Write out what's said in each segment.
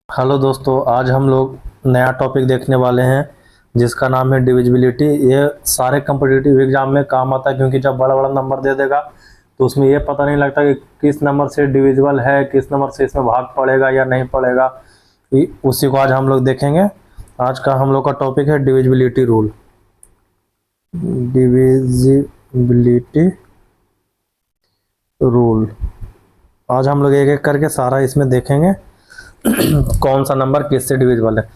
Hello दोस्तों, आज हम लोग नया टॉपिक देखने वाले हैं जिसका नाम है डिविजिबिलिटी। ये सारे कम्पिटिटिव एग्जाम में काम आता है क्योंकि जब बड़ा बड़ा नंबर दे देगा तो उसमें ये पता नहीं लगता कि किस नंबर से डिविजिबल है, किस नंबर से इसमें भाग पड़ेगा या नहीं पड़ेगा। उसी को आज हम लोग देखेंगे। आज का हम लोग का टॉपिक है डिविजिबिलिटी रूल। डिविजिबिलिटी रूल आज हम लोग एक एक करके सारा इसमें देखेंगे कौन सा नंबर किससे डिविजिबल है।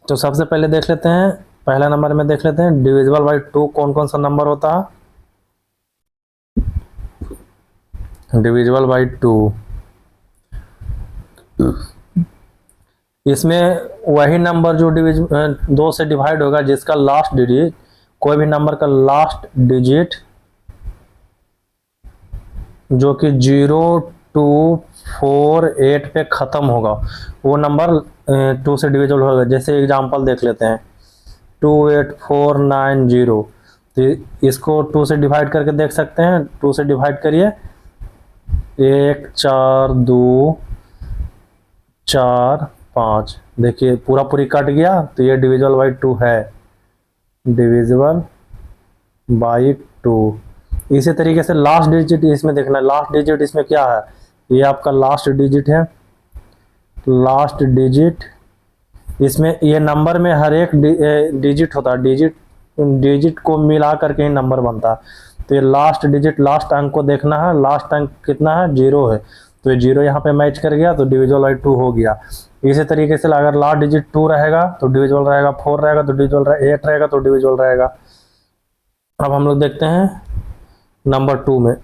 तो सबसे पहले देख लेते हैं, पहला नंबर में देख लेते हैं डिविजिबल बाई 2 कौन कौन सा नंबर होता है। डिविजिबल बाई 2, इसमें वही नंबर जो 2 से डिवाइड होगा जिसका लास्ट डिजिट, कोई भी नंबर का लास्ट डिजिट जो कि 0248 पे ख़त्म होगा वो नंबर 2 से डिविजिबल होगा। जैसे एग्जांपल देख लेते हैं 28490, तो इसको 2 से डिवाइड करके देख सकते हैं। 2 से डिवाइड करिए, 1 4 2 4 5, देखिए पूरा पूरी कट गया, तो ये डिविजिबल बाई 2 है, डिविजिबल बाई 2। इसी तरीके से लास्ट डिजिट इसमें देखना, लास्ट डिजिट इसमें क्या है, ये आपका लास्ट डिजिट है। लास्ट डिजिट इसमें ये नंबर में हर एक डिजिट होता है, डिजिट को मिला करके ही नंबर बनता है। तो ये लास्ट डिजिट, लास्ट अंक को देखना है, लास्ट अंक कितना है, 0 है, तो ये 0 यहाँ पे मैच कर गया तो डिविजिबल बाई 2 हो गया। इसी तरीके से अगर लास्ट डिजिट 2 रहेगा तो डिविजिबल रहेगा, 4 रहेगा तो डिविजिबल रहेगा, 8 रहेगा तो डिविजिबल रहेगा। अब हम लोग देखते हैं नंबर 2 में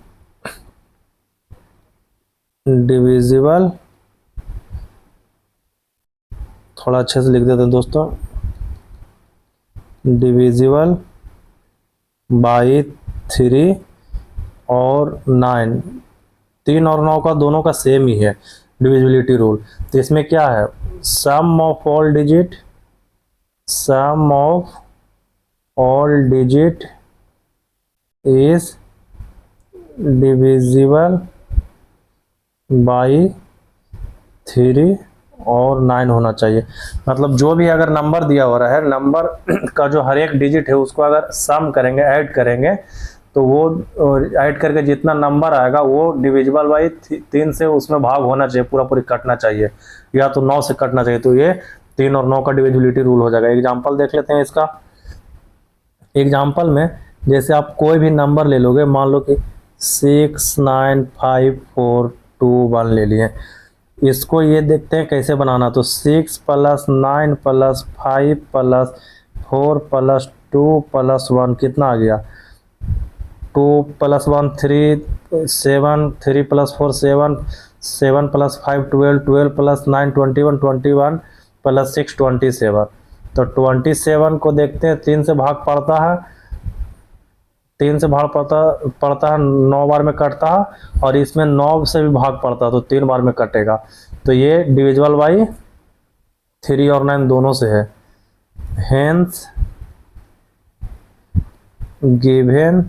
डिविजिबल, थोड़ा अच्छे से लिख देते हैं दोस्तों, डिविजिबल बाई 3 और 9, 3 और 9 का दोनों का सेम ही है डिविजिबिलिटी रूल। तो इसमें क्या है, sum of all digit, sum of all digit is divisible by 3 और 9 होना चाहिए। मतलब जो भी अगर नंबर दिया हो रहा है, नंबर का जो हर एक डिजिट है उसको अगर सम करेंगे, ऐड करेंगे, तो वो ऐड करके जितना नंबर आएगा वो डिविजिबल बाई 3 से उसमें भाग होना चाहिए, पूरा पूरी कटना चाहिए, या तो 9 से कटना चाहिए। तो ये 3 और 9 का डिविजिबिलिटी रूल हो जाएगा। एग्जाम्पल देख लेते हैं इसका। एग्जाम्पल में जैसे आप कोई भी नंबर ले लोगे, मान लो कि 69542 ले लिए, इसको ये देखते हैं कैसे बनाना। तो 6 + 9 + 5 + 4 + 2 + 1 कितना आ गया, 2 + 1 3, 7, 3 + 4 7, 7 + 5 12, 12 + 9 21, 21 + 6 27। तो 27 को देखते हैं, 3 से भाग पड़ता है, 3 से भाग पड़ता है 9 बार में कटता है, और इसमें 9 से भी भाग पड़ता है तो 3 बार में कटेगा। तो ये डिविजिबल बाई 3 और 9 दोनों से है। Hence given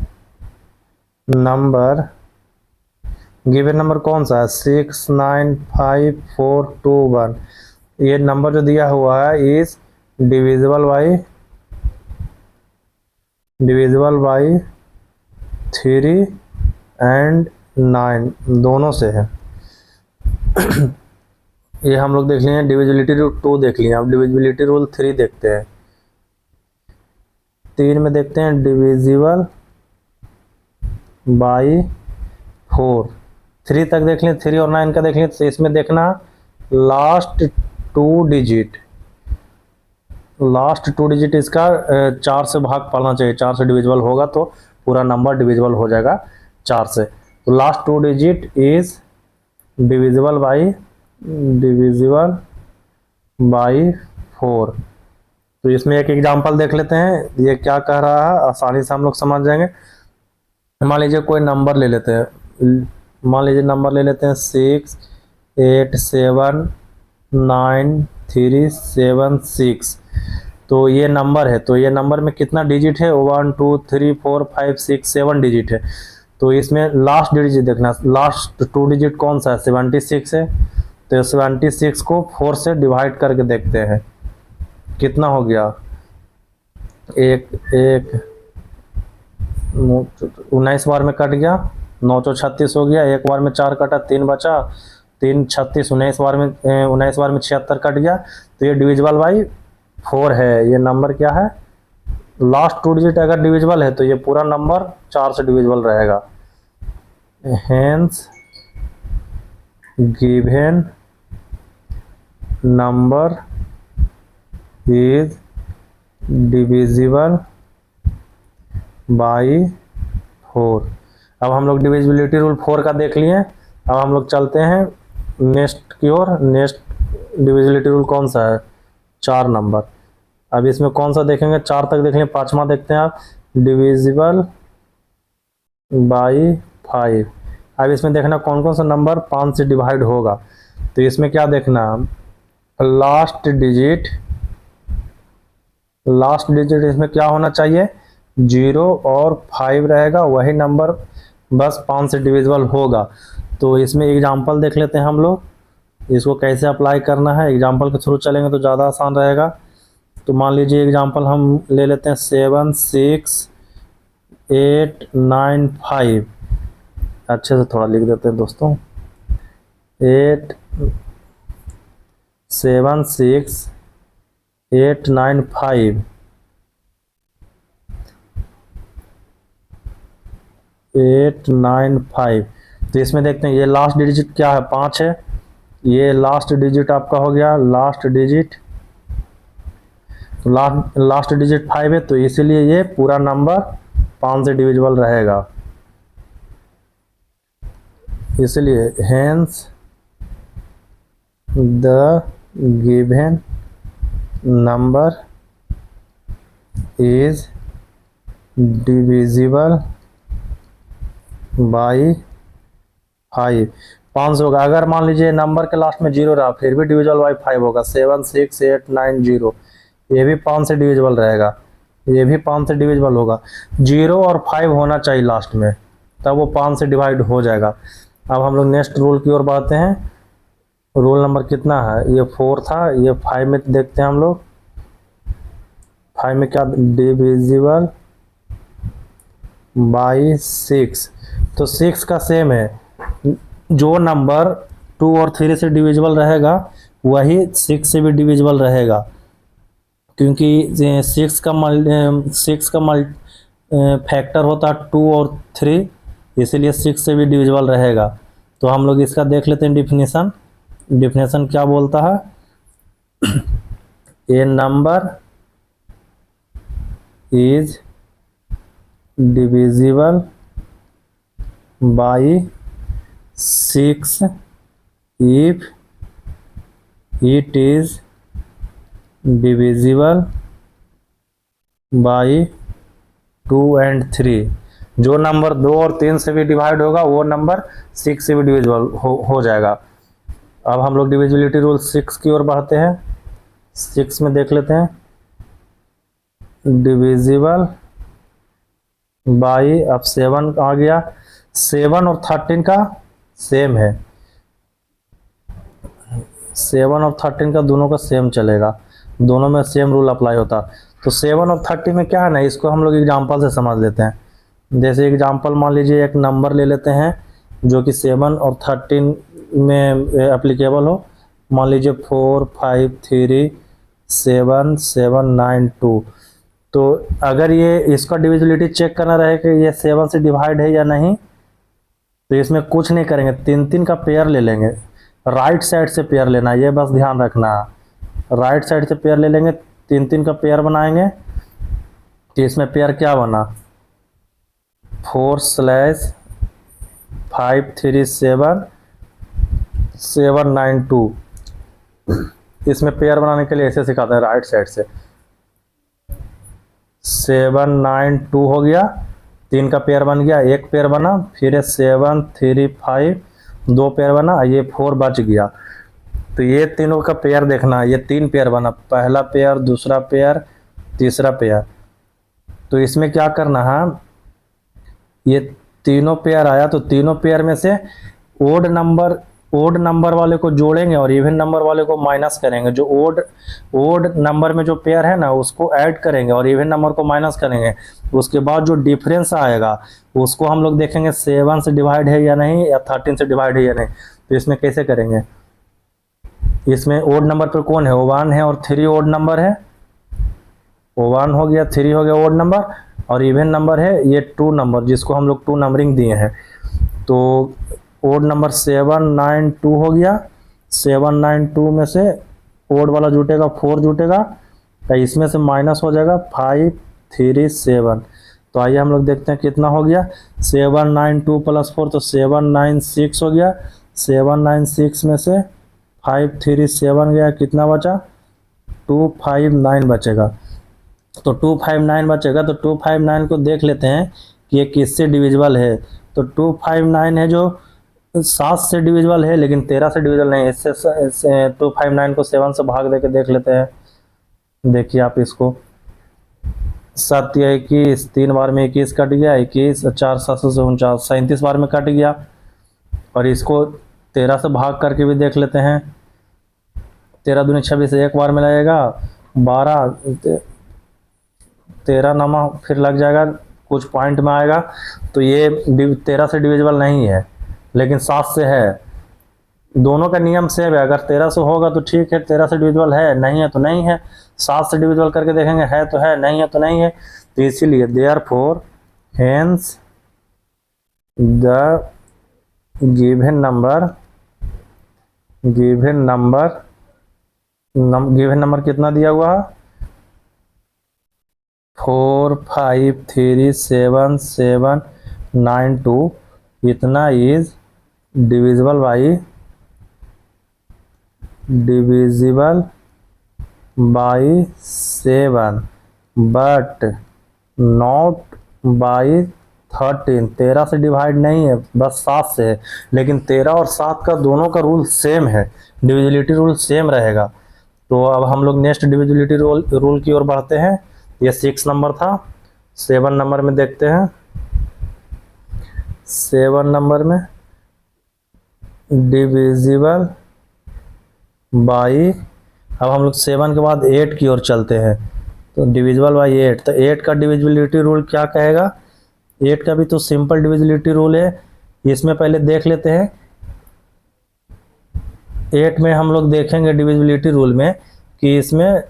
number, given number कौन सा है, 69542 ये नंबर जो दिया हुआ है इज डिविजिबल बाई 3 एंड 9 दोनों से है। ये हम लोग देख लिए डिविजिबिलिटी रूल 2 देख लिए। अब डिविजिबिलिटी रूल 3 देखते हैं। 3 में देखते हैं डिविजिबल बाई 4। 3 तक देख लें, 3 और 9 का देख लें। तो इसमें देखना लास्ट 2 डिजिट, लास्ट 2 डिजिट इसका 4 से भाग पड़ना चाहिए, 4 से डिविजिबल होगा तो पूरा नंबर डिविजिबल हो जाएगा 4 से। तो last 2 digit is divisible by 4। तो इसमें एक एग्जांपल देख लेते हैं, ये क्या कह रहा है, आसानी से हम लोग समझ जाएंगे। मान लीजिए कोई नंबर ले लेते हैं, मान लीजिए नंबर ले लेते हैं 6879376। तो ये नंबर है, तो ये नंबर में कितना डिजिट है, 1 2 3 4 5 6 7 डिजिट है। तो इसमें लास्ट डिजिट देखना, लास्ट 2 डिजिट कौन सा है, 76 है। तो 76 को 4 से डिवाइड करके देखते हैं कितना हो गया। एक 19 बार में कट गया, 936 हो गया। एक बार में 4 कटा, 3 बचा, 3 36, 19 बार में 76 कट गया। तो ये डिविजिबल बाई 4 है। ये नंबर क्या है, लास्ट 2 डिजिट अगर डिविजिबल है तो ये पूरा नंबर 4 से डिविजिबल रहेगा। Hence given number is divisible by 4। अब हम लोग डिविजिबिलिटी रूल 4 का देख लिए। अब हम लोग चलते हैं नेक्स्ट की ओर। नेक्स्ट डिविजिबिलिटी रूल कौन सा है, 4 नंबर। अब इसमें कौन सा देखेंगे, 4 तक देखेंगे, 5वां देखते हैं आप, डिविजिबल बाई 5। अब इसमें देखना कौन कौन सा नंबर 5 से डिवाइड होगा। तो इसमें क्या देखना, लास्ट डिजिट इसमें क्या होना चाहिए, 0 और 5 रहेगा, वही नंबर बस 5 से डिविजिबल होगा। तो इसमें एग्जांपल देख लेते हैं हम लोग, इसको कैसे अप्लाई करना है। एग्जांपल के थ्रू चलेंगे तो ज़्यादा आसान रहेगा। तो मान लीजिए एग्जांपल हम ले लेते हैं 7 6 8 9 5। अच्छे से थोड़ा लिख देते हैं दोस्तों, 8 7 6 8 9 5 8 9 5। तो इसमें देखते हैं ये लास्ट डिजिट क्या है, 5 है। ये लास्ट डिजिट आपका हो गया, लास्ट डिजिट 5 है, तो इसीलिए ये पूरा नंबर 5 से डिविजिबल रहेगा। इसलिए hence the given number is divisible by 5। 5 होगा। अगर मान लीजिए नंबर के लास्ट में 0 रहा फिर भी डिविजिबल बाई 5 होगा। 7 6 8 9 0, ये भी 5 से डिविजिबल रहेगा, ये भी 5 से डिविजिबल होगा। 0 और 5 होना चाहिए लास्ट में, तब वो 5 से डिवाइड हो जाएगा। अब हम लोग नेक्स्ट रूल की ओर बढ़ते हैं। रूल नंबर कितना है, ये 4 था, ये 5 में देखते हैं हम लोग। 5 में क्या, डिविजिबल बाई 6। तो 6 का सेम है, जो नंबर 2 और 3 से डिविजिबल रहेगा वही 6 से भी डिविजिबल रहेगा, क्योंकि 6 का फैक्टर होता है 2 और 3, इसीलिए 6 से भी डिविजिबल रहेगा। तो हम लोग इसका देख लेते हैं डिफिनेशन क्या बोलता है। A number is divisible by 6 if it is divisible by 2 and 3। जो नंबर 2 और 3 से भी डिवाइड होगा वो नंबर 6 से भी डिविजिबल हो जाएगा। अब हम लोग डिविजिबिलिटी रूल 6 की ओर बढ़ते हैं। 6 में देख लेते हैं, डिविजिबल बाई, अब 7 आ गया। 7 और 13 का सेम है, 7 और 13 का दोनों का सेम चलेगा, दोनों में सेम रूल अप्लाई होता। तो 7 और 30 में क्या है ना, इसको हम लोग एग्जांपल से समझ लेते हैं। जैसे एग्जांपल मान लीजिए एक नंबर ले लेते हैं जो कि 7 और 13 में एप्लीकेबल हो। मान लीजिए 4 5 3 7 7 9 2। तो अगर ये इसका डिविजिबिलिटी चेक करना रहे कि ये 7 से डिवाइड है या नहीं, तो इसमें कुछ नहीं करेंगे, 3 का पेयर ले लेंगे। राइट साइड से पेयर लेना, ये बस ध्यान रखना। राइट साइड से पेयर ले लेंगे, 3 का पेयर बनाएंगे। तो इसमें पेयर क्या बना, 4/5 3 7 7 9 2। इसमें पेयर बनाने के लिए ऐसे सिखाते हैं, राइट साइड से 7 9 2 हो गया, 3 का पेयर बन गया, एक पेयर बना, फिर 7 3 5 2 पेयर बना, ये 4 बच गया। तो ये तीनों का पेयर देखना, ये 3 पेयर बना, पहला पेयर, दूसरा पेयर, तीसरा पेयर। तो इसमें क्या करना है, ये तीनों पेयर आया तो तीनों पेयर में से ओड नंबर ओड नंबर वाले को जोड़ेंगे और इवन नंबर वाले को माइनस करेंगे। जो ओड नंबर में जो पेयर है ना उसको ऐड करेंगे और इवन नंबर को माइनस करेंगे। उसके बाद जो डिफरेंस आएगा उसको हम लोग देखेंगे 7 से डिवाइड है या नहीं, या 13 से डिवाइड है या नहीं। तो इसमें कैसे करेंगे, इसमें ओड नंबर पर कौन है, 1 है और 3 ओड नंबर है। 1 हो गया, 3 हो गया ओड नंबर, और इवन नंबर है ये 2 नंबर जिसको हम लोग 2 नंबरिंग दिए हैं। तो ओड नंबर 792 हो गया। 792 में से ओड वाला जुटेगा 4 जुटेगा, तो इसमें से माइनस हो जाएगा 537। तो आइए हम लोग देखते हैं कितना हो गया। 792 प्लस 4 तो 796 हो गया। 796 में से 537 गया, कितना बचा, 259 बचेगा। तो 259 बचेगा, तो 259 को देख लेते हैं कि ये किससे डिविजिबल है। तो 259 है जो 7 से डिविजिबल है लेकिन 13 से डिविजिबल नहीं है। इससे 259 को 7 से भाग दे के देख लेते हैं। देखिए आप इसको, 7 या 21, 3 बार में 21 कट गया, 21, 4 7 से 49, 37 बार में कट गया। और इसको 13 से भाग करके भी देख लेते हैं। 13 दूनी 26, एक बार में लगेगा 12, 13 नामा फिर लग जाएगा, कुछ पॉइंट में आएगा। तो ये 13 से डिविजिबल नहीं है लेकिन 7 से है। दोनों का नियम सेम है, अगर 13 से होगा तो ठीक है, 13 से डिविजिबल है, नहीं है तो नहीं है। 7 से डिविजिबल करके देखेंगे, है तो है, नहीं है तो नहीं है। तो इसीलिए therefore hence the given number कितना दिया हुआ है, 4 5 3 7 7 9 2, इतना is divisible by 7 but not by 13। 13 से डिवाइड नहीं है, बस 7 से है। लेकिन 13 और 7 का दोनों का रूल सेम है, डिविजिबिलिटी रूल सेम रहेगा। तो अब हम लोग नेक्स्ट डिविजिबिलिटी रूल की ओर बढ़ते हैं। ये 6 नंबर था। 7 नंबर में देखते हैं। 7 नंबर में डिविजिबल बाई, अब हम लोग 7 के बाद 8 की ओर चलते हैं। तो डिविजिबल बाई 8, तो 8 का डिविजिबिलिटी रूल क्या कहेगा। 8 का भी तो सिंपल डिविजिबिलिटी रूल है, इसमें पहले देख लेते हैं। 8 में हम लोग देखेंगे डिविजिबिलिटी रूल में कि इसमें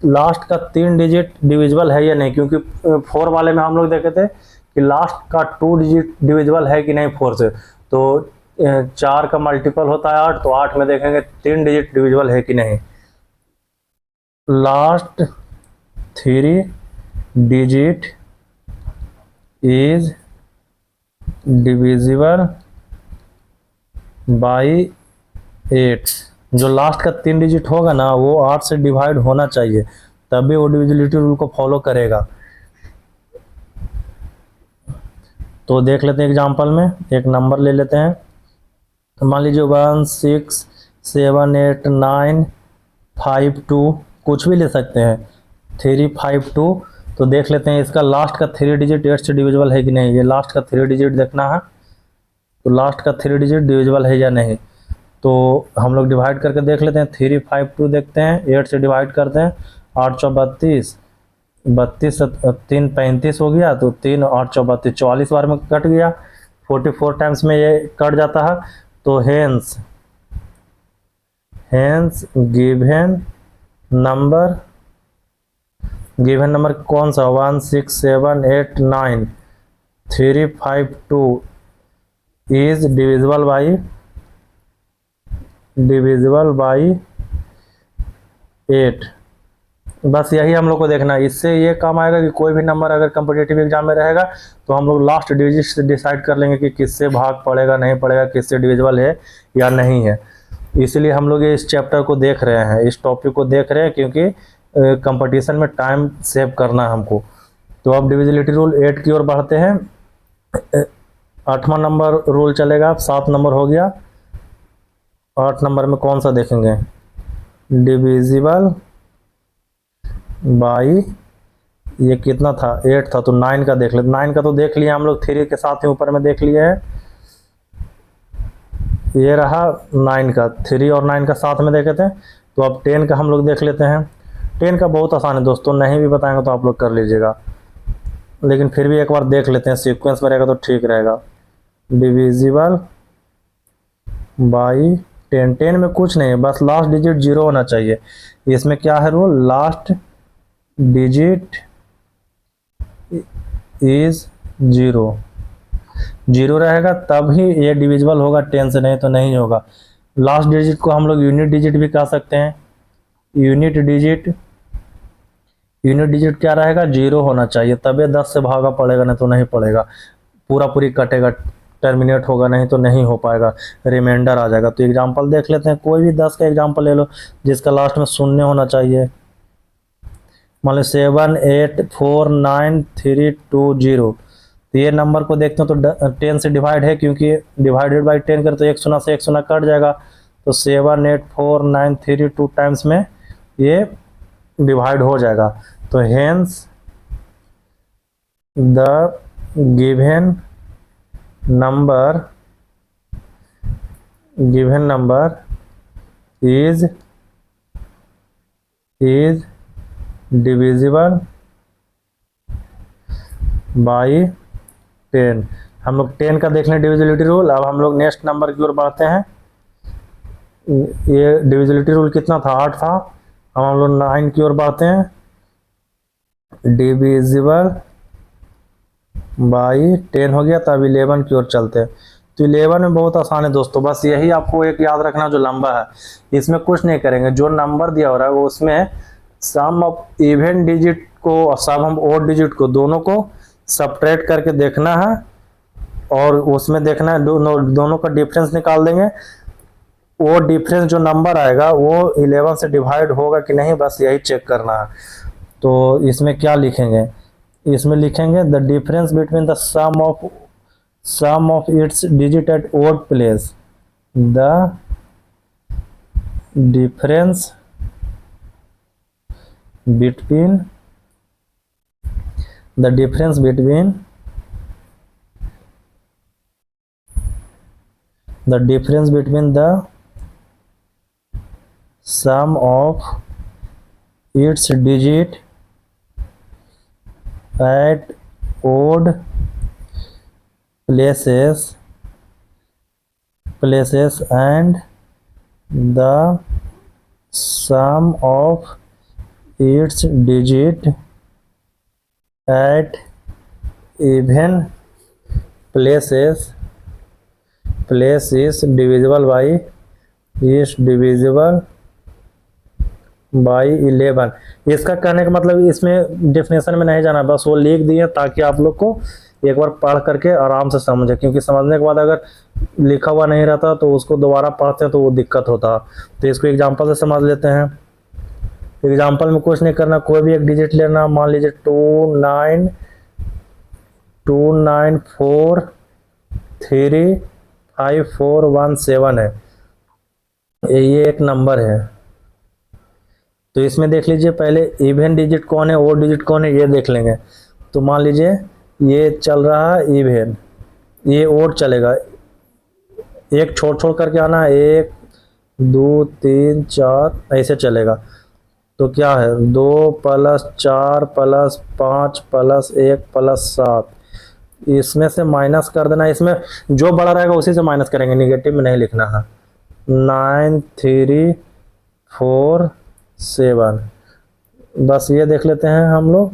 लास्ट का 3 डिजिट डिविजिबल है या नहीं, क्योंकि 4 वाले में हम लोग देखे थे कि लास्ट का 2 डिजिट डिविजिबल है कि नहीं 4 से। तो 4 का मल्टीपल होता है 8, तो 8 में देखेंगे 3 डिजिट डिविजिबल है कि नहीं। Last 3 digit is divisible by 8। जो लास्ट का 3 डिजिट होगा ना वो 8 से डिवाइड होना चाहिए, तभी वो डिविजिबिलिटी रूल को फॉलो करेगा। तो देख लेते हैं एग्जांपल में, एक नंबर ले लेते हैं। मान लीजिए 1 6 7 8 9 5 2, कुछ भी ले सकते हैं, 3 5 2। तो देख लेते हैं इसका लास्ट का 3 डिजिट 8 से डिविजिबल है कि नहीं। ये लास्ट का 3 डिजिट देखना है, तो लास्ट का 3 डिजिट डिविजिबल है या नहीं। तो हम लोग डिवाइड करके देख लेते हैं। 3 5 2 देखते हैं, 8 से डिवाइड करते हैं। 8 चौ 32, 32 3 35 हो गया, तो 3 8 चौ 32, 44 बार में कट गया। 44 टाइम्स में ये कट जाता है। तो हेंस गिवन नंबर कौन सा, 1 6 7 8 9 3 5 2 इज डिविजिबल बाई 8। बस यही हम लोग को देखना है। इससे ये काम आएगा कि कोई भी नंबर अगर कॉम्पिटिटिव एग्जाम में रहेगा तो हम लोग लास्ट डिजिट से डिसाइड कर लेंगे कि किससे भाग पड़ेगा नहीं पड़ेगा, किससे डिविजिबल है या नहीं है। इसलिए हम लोग इस चैप्टर को देख रहे हैं, इस टॉपिक को देख रहे हैं, क्योंकि कंपटीशन में टाइम सेव करना है हमको। तो अब डिविजिबिलिटी रूल 8 की ओर बढ़ते हैं। 8वां नंबर रूल चलेगा। 7 नंबर हो गया। 8 नंबर में कौन सा देखेंगे, डिविजिबल बाई, ये कितना था 8 था, तो 9 का देख ले। 9 का तो देख लिया हम लोग, 3 के साथ ही ऊपर में देख लिए हैं। ये रहा 9 का, 3 और 9 का साथ में देखे थे। तो अब 10 का हम लोग देख लेते हैं। 10 का बहुत आसान है दोस्तों, नहीं भी बताएंगे तो आप लोग कर लीजिएगा, लेकिन फिर भी एक बार देख लेते हैं, सीक्वेंस में रहेगा तो ठीक रहेगा। डिविजिबल बाई 10, 10 में कुछ नहीं है, बस लास्ट डिजिट 0 होना चाहिए। इसमें क्या है रूल, लास्ट डिजिट इज 0, 0 रहेगा तब ही ये डिविजिबल होगा 10 से, नहीं तो नहीं होगा। लास्ट डिजिट को हम लोग यूनिट डिजिट भी कह सकते हैं। यूनिट डिजिट क्या रहेगा, 0 होना चाहिए, तब ये 10 से भागा पड़ेगा, नहीं तो नहीं पड़ेगा, पूरा पूरी कटेगा, टर्मिनेट होगा, नहीं तो नहीं हो पाएगा, रिमाइंडर आ जाएगा। तो एग्जांपल देख लेते हैं, कोई भी 10 का एग्जांपल ले लो जिसका लास्ट में शून्य होना चाहिए। मान लो 7 8 4 9 3 2 0, तो ये नंबर को देखते हैं तो 10 से डिवाइड है, क्योंकि डिवाइडेड बाई 10 कर तो एक शून्य से एक शून्य कट जाएगा, तो 7 8 4 9 3 2 टाइम्स में ये डिवाइड हो जाएगा। तो hence the given number is divisible by 10। हम लोग 10 का देख लें डिविजिबिलिटी रूल। अब हम लोग नेक्स्ट नंबर की ओर बढ़ते हैं। ये डिविजिबिलिटी रूल कितना था, 8 था। अब हम लोग 9 की ओर बढ़ते हैं। डिविजिबल बाई 10 हो गया, तब 11 की ओर चलते हैं। तो 11 में बहुत आसान है दोस्तों, बस यही आपको एक याद रखना, जो लंबा है इसमें कुछ नहीं करेंगे, जो नंबर दिया हो रहा है वो उसमें सम ऑफ इवन डिजिट को और सम ऑफ ओड डिजिट को दोनों को सब्ट्रैक्ट करके देखना है, और उसमें देखना है दोनों का डिफरेंस निकाल देंगे। वो डिफरेंस जो नंबर आएगा वो 11 से डिवाइड होगा कि नहीं, बस यही चेक करना है। तो इसमें क्या लिखेंगे, इसमें लिखेंगे the difference between the sum of its digit at odd place, the difference between the sum of its digit at odd places and the sum of its digit at even places is divisible by 11। इसका कहने का मतलब इसमें definition में नहीं जाना, बस वो लिख दिए ताकि आप लोग को एक बार पढ़ करके आराम से समझे, क्योंकि समझने के बाद अगर लिखा हुआ नहीं रहता तो उसको दोबारा पढ़ते हैं तो वो दिक्कत होता। तो इसको एग्जांपल से समझ लेते हैं। एग्जांपल में कुछ नहीं करना, कोई भी एक डिजिट लेना, मान लीजिए 29243541 है, ये एक नंबर है। तो इसमें देख लीजिए पहले इवन डिजिट कौन है, ओड डिजिट कौन है, ये देख लेंगे। तो मान लीजिए ये चल रहा है इवन, ये ओड चलेगा, एक छोड़ छोड़ करके आना, 1 2 3 4 ऐसे चलेगा। तो क्या है, 2 + 4 + 5 + 1 + 7, इसमें से माइनस कर देना, इसमें जो बड़ा रहेगा उसी से माइनस करेंगे, निगेटिव में नहीं लिखना है। 9347, बस ये देख लेते हैं हम लोग।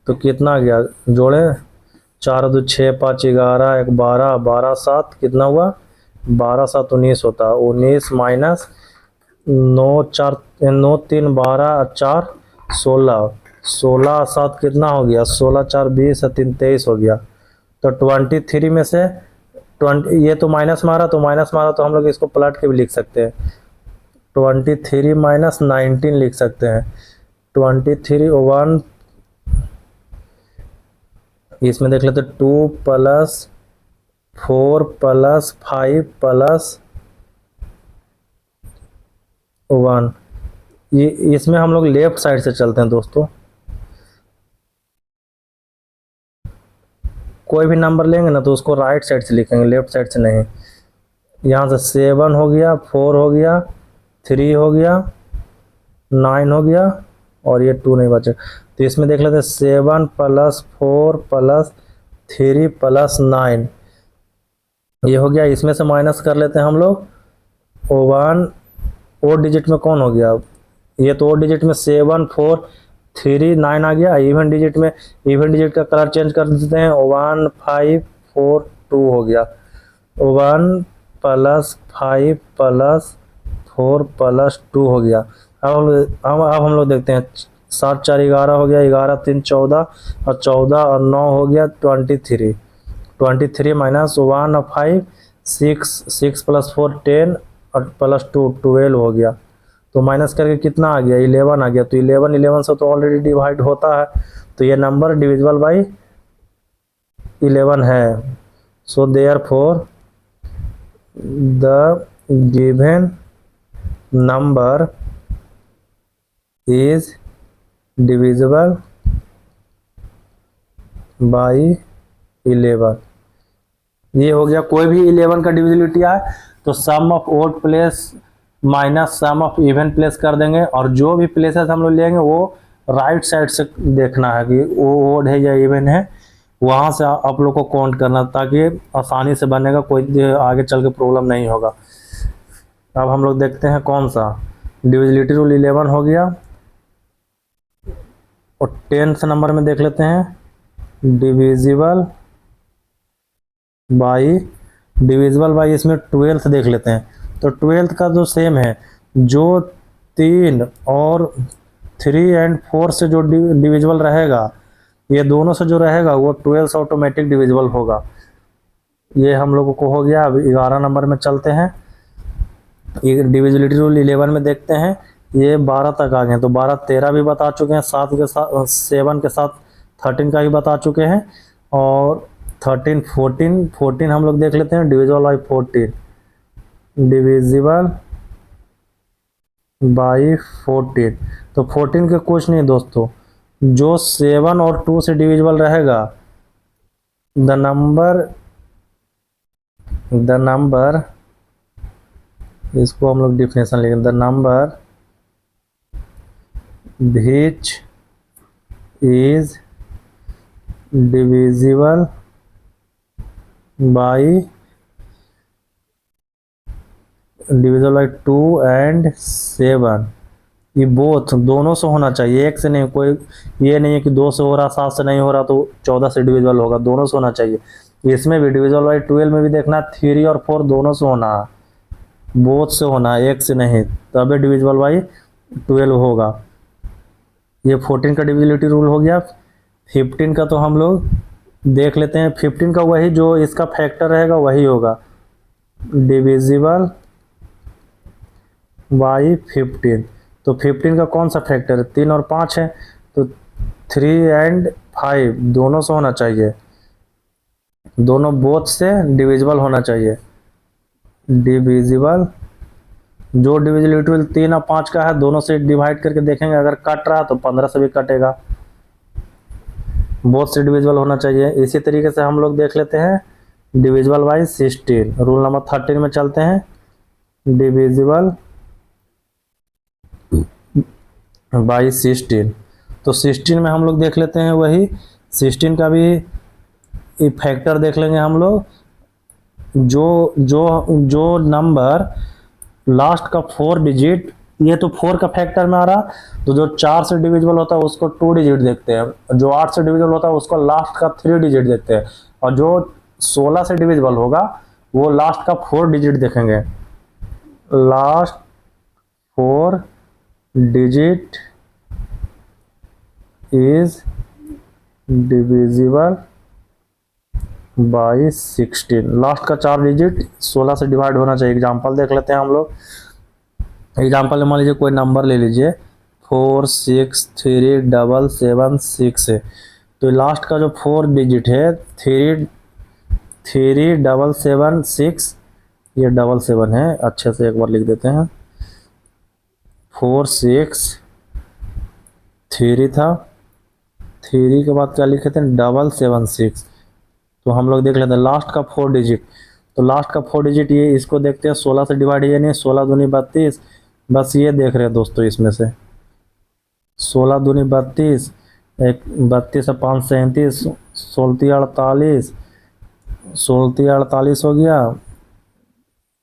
तो कितना गया, जोड़े 4 2 6 5 11 1 12 12 7, कितना हुआ, 12 7 19 होता है। 19 माइनस 9 4 9 3 12 4 16, 16 7 कितना हो गया, 16 4 20 3 23 हो गया। तो 23 में से 20, ये तो माइनस मारा तो हम लोग इसको पलट के भी लिख सकते हैं, 23 - 19 लिख सकते हैं। 23 1, इसमें देख लेते 2 + 4 + 5 + 1, ये इसमें हम लोग लेफ्ट साइड से चलते हैं दोस्तों। कोई भी नंबर लेंगे ना तो उसको राइट साइड से लिखेंगे, लेफ्ट साइड से नहीं। यहाँ से 7 हो गया, 4 हो गया, 3 हो गया, 9 हो गया, और ये 2 नहीं बचे। तो इसमें देख लेते हैं 7 + 4 + 3 + 9, ये हो गया। इसमें से माइनस कर लेते हैं हम लोग 1। ओड डिजिट में कौन हो गया? ये तो ओड डिजिट में 7 4 3 9 आ गया। इवन डिजिट में, इवन डिजिट का कलर चेंज कर देते हैं, 1 5 4 2 हो गया। 1 + 5 + 4 + 2 हो गया। अब हम लोग देखते हैं 7 4 11 हो गया, 11 3 14, और 14 और 9 हो गया 23। 23 - 1 और 5 6, 6 + 4 10, और +2 12 हो गया। तो माइनस करके कितना आ गया? 11 आ गया। तो 11 11 से तो ऑलरेडी डिवाइड होता है, तो ये नंबर डिविजिबल बाई 11 है। So therefore the given number is divisible by 11। ये हो गया। कोई भी 11 का डिविजिबिलिटी आए तो sum of odd place minus sum of even place कर देंगे, और जो भी प्लेसेस हम लोग लेंगे वो राइट साइड से देखना है कि वो ओड है या इवन है, वहां से आप लोग को काउंट करना, ताकि आसानी से बनेगा, कोई आगे चल के प्रॉब्लम नहीं होगा। अब हम लोग देखते हैं कौन सा डिविजिबिलिटी रूल 11 हो गया। और 10th नंबर में देख लेते हैं डिविजिबल बाई, डिविजिबल बाई इसमें 12th देख लेते हैं। तो 12th का जो सेम है, जो 3 और 3 और 4 से जो डिविजिबल रहेगा, ये दोनों से जो रहेगा वो 12 से ऑटोमेटिक डिविजिबल होगा। ये हम लोगों को हो गया। अब 11 नंबर में चलते हैं। ये डिविजिबिलिटी रूल 11 में देखते हैं, ये 12 तक आ गए। तो 12 13 भी बता चुके हैं, 7 के साथ 7 के साथ 13 का भी बता चुके हैं, और 13 14 हम लोग देख लेते हैं डिविजिबल बाई 14, डिविजिबल बाई 14। तो 14 के कुछ नहीं दोस्तों, जो 7 और 2 से डिविजिबल रहेगा, द नंबर, इसको हम लोग डिफिनेशन लिखेंगे, the number which is divisible by 2 and 7, ये बोथ दोनों से होना चाहिए, एक से नहीं। कोई ये नहीं है कि 2 से हो रहा, 7 से नहीं हो रहा तो 14 से डिविजिबल होगा, दोनों से होना चाहिए। इसमें भी डिविजिबल बाई 12 में भी देखना, 3 और 4 दोनों से होना है, बोथ से होना है, एक से नहीं, तभी डिविजिबल बाई 12 होगा। ये 14 का डिविजिबिलिटी रूल हो गया। 15 का तो हम लोग देख लेते हैं। 15 का वही, जो इसका फैक्टर रहेगा वही होगा, डिविजिबल बाई 15। तो 15 का कौन सा फैक्टर है? 3 और 5 है, तो 3 और 5 दोनों से होना चाहिए, दोनों बोथ से डिविजिबल होना चाहिए। डिविजिबल, जो डिविजिबिलिटी 3 और 5 का है, दोनों से डिवाइड करके देखेंगे, अगर कट रहा तो 15 से भी कटेगा, बोथ से डिविजिबल होना चाहिए। इसी तरीके से हम लोग देख लेते हैं डिविजिबल बाई 16। रूल नंबर 13 में चलते हैं, डिविजिबल बाई 16। तो 16 में हम लोग देख लेते हैं वही, 16 का भी फैक्टर देख लेंगे हम लोग। जो नंबर लास्ट का 4 डिजिट, ये तो 4 का फैक्टर में आ रहा, तो जो 4 से डिविजिबल होता है उसको 2 डिजिट देखते हैं, जो 8 से डिविजिबल होता है उसको लास्ट का 3 डिजिट देखते हैं, और जो 16 से डिविजिबल होगा वो लास्ट का 4 डिजिट देखेंगे। Last 4 digit is divisible by 16। Last का 4 डिजिट 16 से डिवाइड होना चाहिए। एग्जांपल देख लेते हैं हम लोग। एग्जांपल मान लीजिए कोई नंबर ले लीजिए, 4 6 3 7 7 6 है। तो लास्ट का जो 4 डिजिट है 3 7 7 6, ये 7 7 है, अच्छे से एक बार लिख देते हैं। 4 6 3 था, 3 के बाद क्या लिखे थे 776। तो हम लोग देख लेते हैं लास्ट का 4 डिजिट। तो लास्ट का 4 डिजिट ये, इसको देखते हैं 16 से डिवाइड है नहीं, 16 दूनी 32, बस ये देख रहे हैं दोस्तों इसमें से 16 दूनी 32, एक 32 से 5 37, 16 48, 16 48 हो गया,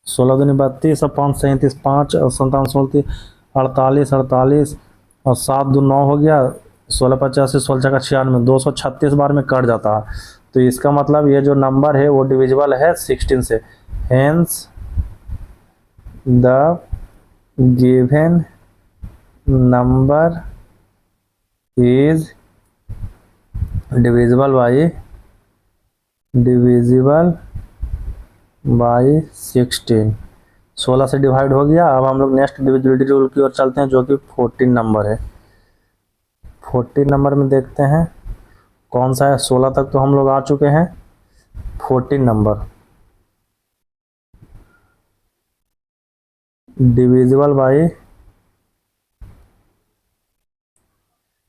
16 दूनी 32 और 5 37, 5 और 57 16 48 48 और 7 2 9 हो गया, 16 85 16 का 96, 236 बार में कट जाता है। तो इसका मतलब ये जो नंबर है वो डिविजिबल है 16 से। Hence the given number is divisible by 16। 16 से डिवाइड हो गया। अब हम लोग नेक्स्ट डिविजिबिलिटी रूल की ओर चलते हैं जो कि 14 नंबर है। 14 नंबर में देखते हैं कौन सा है। 16 तक तो हम लोग आ चुके हैं, 14 नंबर डिविजिबल बाई,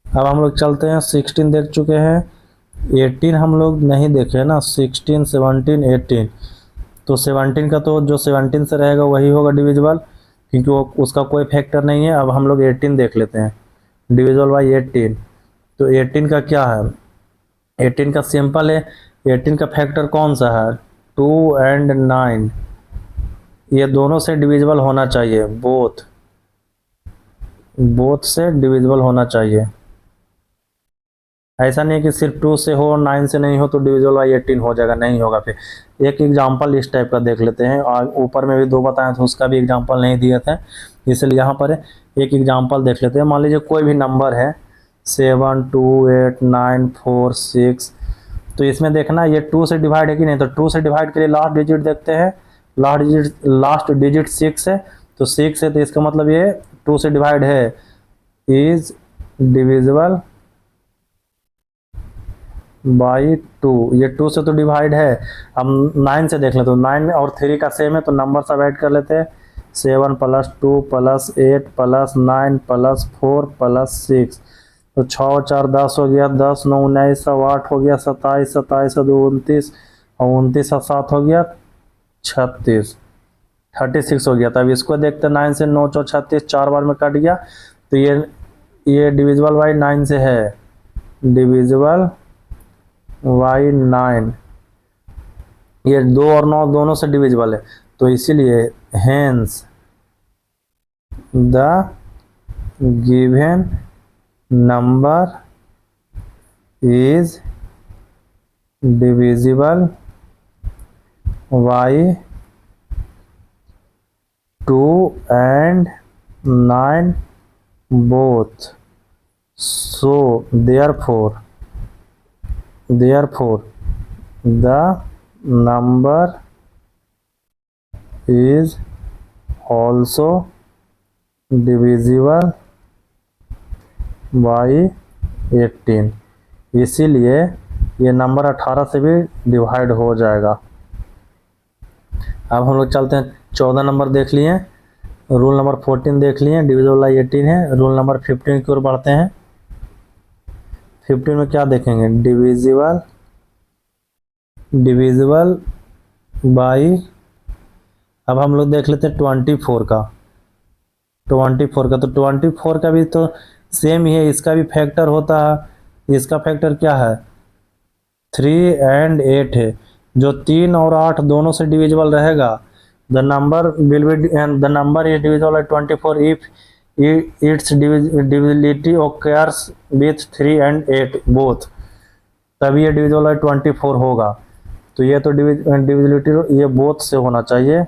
अब हम लोग चलते हैं 16 देख चुके हैं, 18 हम लोग नहीं देखे ना, 16 17 18। तो 17 का तो जो 17 से रहेगा वही होगा डिविजिबल, क्योंकि वो उसका कोई फैक्टर नहीं है। अब हम लोग 18 देख लेते हैं, डिविजिबल बाई 18। तो 18 का क्या है, 18 का सिंपल है, 18 का फैक्टर कौन सा है 2 एंड 9, ये दोनों से डिविजिबल होना चाहिए, बोथ से डिविजिबल होना चाहिए। ऐसा नहीं है कि सिर्फ 2 से हो और 9 से नहीं हो तो डिविजिबल बाई 18 हो जाएगा, नहीं होगा। फिर एक एग्जांपल इस टाइप का देख लेते हैं, और ऊपर में भी 2 बताए थे उसका भी एग्जांपल नहीं दिए थे, इसलिए यहाँ पर एक एग्जांपल देख लेते हैं। मान लीजिए कोई भी नंबर है 7 2 8 9 4 6, तो इसमें देखना ये 2 से डिवाइड है कि नहीं। तो 2 से डिवाइड के लिए लास्ट डिजिट देखते हैं, लास्ट डिजिट 6 है, तो 6 है तो इसका मतलब ये 2 से डिवाइड है, इज डिविजिबल बाई 2। ये 2 से तो डिवाइड है। हम 9 से देख लेते हैं, तो 9 और 3 का सेम है तो नंबर सब ऐड कर लेते हैं, 7 + 2 + 8 + 9 + 4 + 6, तो 6 4 10 हो गया, 10 9 19 8 हो गया, 27 27 2 29 और 29 7 हो गया 36, 36 हो गया। तब इसको देखते हैं 9 से 9 4 36, 4 बार में कट गया, तो ये डिविजिबल बाई 9 से है, डिविजिबल बाई 9। ये 2 और 9 दोनों से डिविजिबल है, तो इसीलिए hence the given number is divisible by 2 and 9 both, so therefore the number is also divisible by 18। इसीलिए ये नंबर 18 से भी डिवाइड हो जाएगा। अब हम लोग चलते हैं 14 नंबर देख लिए, रूल नंबर 14 देख लिए, डिविजिबल बाई 18 है। रूल नंबर 15 की ओर बढ़ते हैं। 15 में क्या देखेंगे, डिविजिबल बाई, अब हम लोग देख लेते हैं 24 का। तो 24 का भी तो सेम ही है, इसका भी फैक्टर होता है। इसका फैक्टर क्या है 3 and 8 है, जो 3 और 8 दोनों से डिविजिबल रहेगा। The number is divisible by 24 if it's divisibility occurs with 3 and 8 both, तभी ये डिविजिबल बाई 24 होगा। तो ये तो डिविजिबिलिटी ये बोथ से होना चाहिए,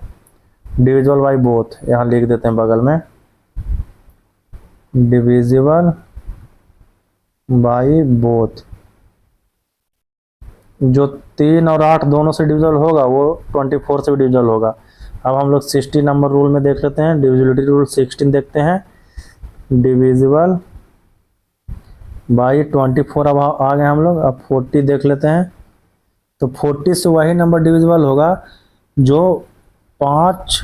डिविजिबल बाई बोथ, यहाँ लिख देते हैं बगल में, डिविजिबल बाई बोथ। जो 3 और 8 दोनों से डिविजिबल होगा वो 24 से भी डिविजिबल होगा। अब हम लोग 60 नंबर रूल में देख लेते हैं, डिविजिबिलिटी रूल 16 देखते हैं, डिविजिबल बाई 24। अब आ गए हम लोग, अब 40 देख लेते हैं। तो 40 से वही नंबर डिविजिबल होगा जो 5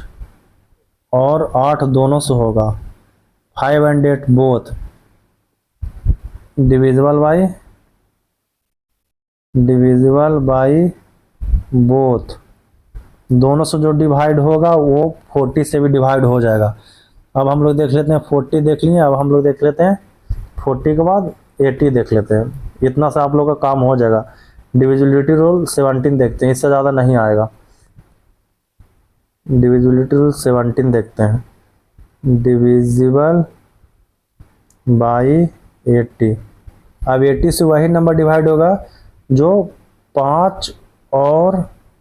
और 8 दोनों से होगा। 5 and 8 both divisible by both, दोनों से जो डिवाइड होगा वो 40 से भी डिवाइड हो जाएगा। अब हम लोग देख लेते हैं 40 देख लिए, अब हम लोग देख लेते हैं 40 के बाद 80 देख लेते हैं। इतना से आप लोग का काम हो जाएगा। डिविजिबिलिटी रूल 17 देखते हैं, इससे ज़्यादा नहीं आएगा। डिविजिबिलिटी रूल 17 देखते हैं, डिविजिबल बाई 80। अब 80 से वही नंबर डिवाइड होगा जो 5 और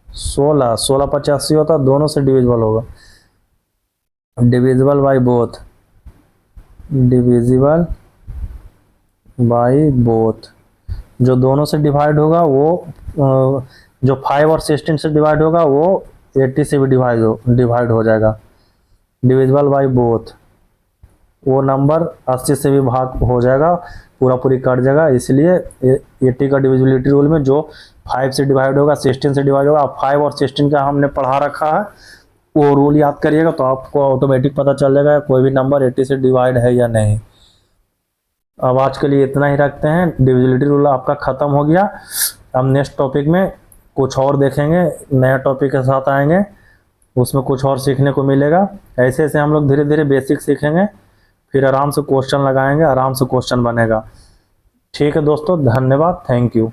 16, 16 85 होता, दोनों से डिविजिबल होगा। Divisible by both, divisible by both, जो दोनों से डिवाइड होगा वो जो 5 और 16 से डिवाइड होगा वो 80 से भी डिवाइड हो जाएगा। डिविजिबल बाई बोथ, वो नंबर 80 से भी भाग हो जाएगा, पूरा पूरी कट जाएगा। इसलिए 80 का डिविजिबिलिटी रूल में जो 5 से डिवाइड होगा 16 से डिवाइड होगा। अब 5 और 16 का हमने पढ़ा रखा है, वो रूल याद करिएगा तो आपको ऑटोमेटिक पता चल जाएगा कोई भी नंबर 80 से डिवाइड है या नहीं। अब आज के लिए इतना ही रखते हैं। डिविजिबिलिटी रूल आपका ख़त्म हो गया। अब नेक्स्ट टॉपिक में कुछ और देखेंगे, नया टॉपिक के साथ आएंगे, उसमें कुछ और सीखने को मिलेगा। ऐसे ऐसे हम लोग धीरे धीरे बेसिक सीखेंगे, फिर आराम से क्वेश्चन लगाएंगे, आराम से क्वेश्चन बनेगा। ठीक है दोस्तों, धन्यवाद, थैंक यू।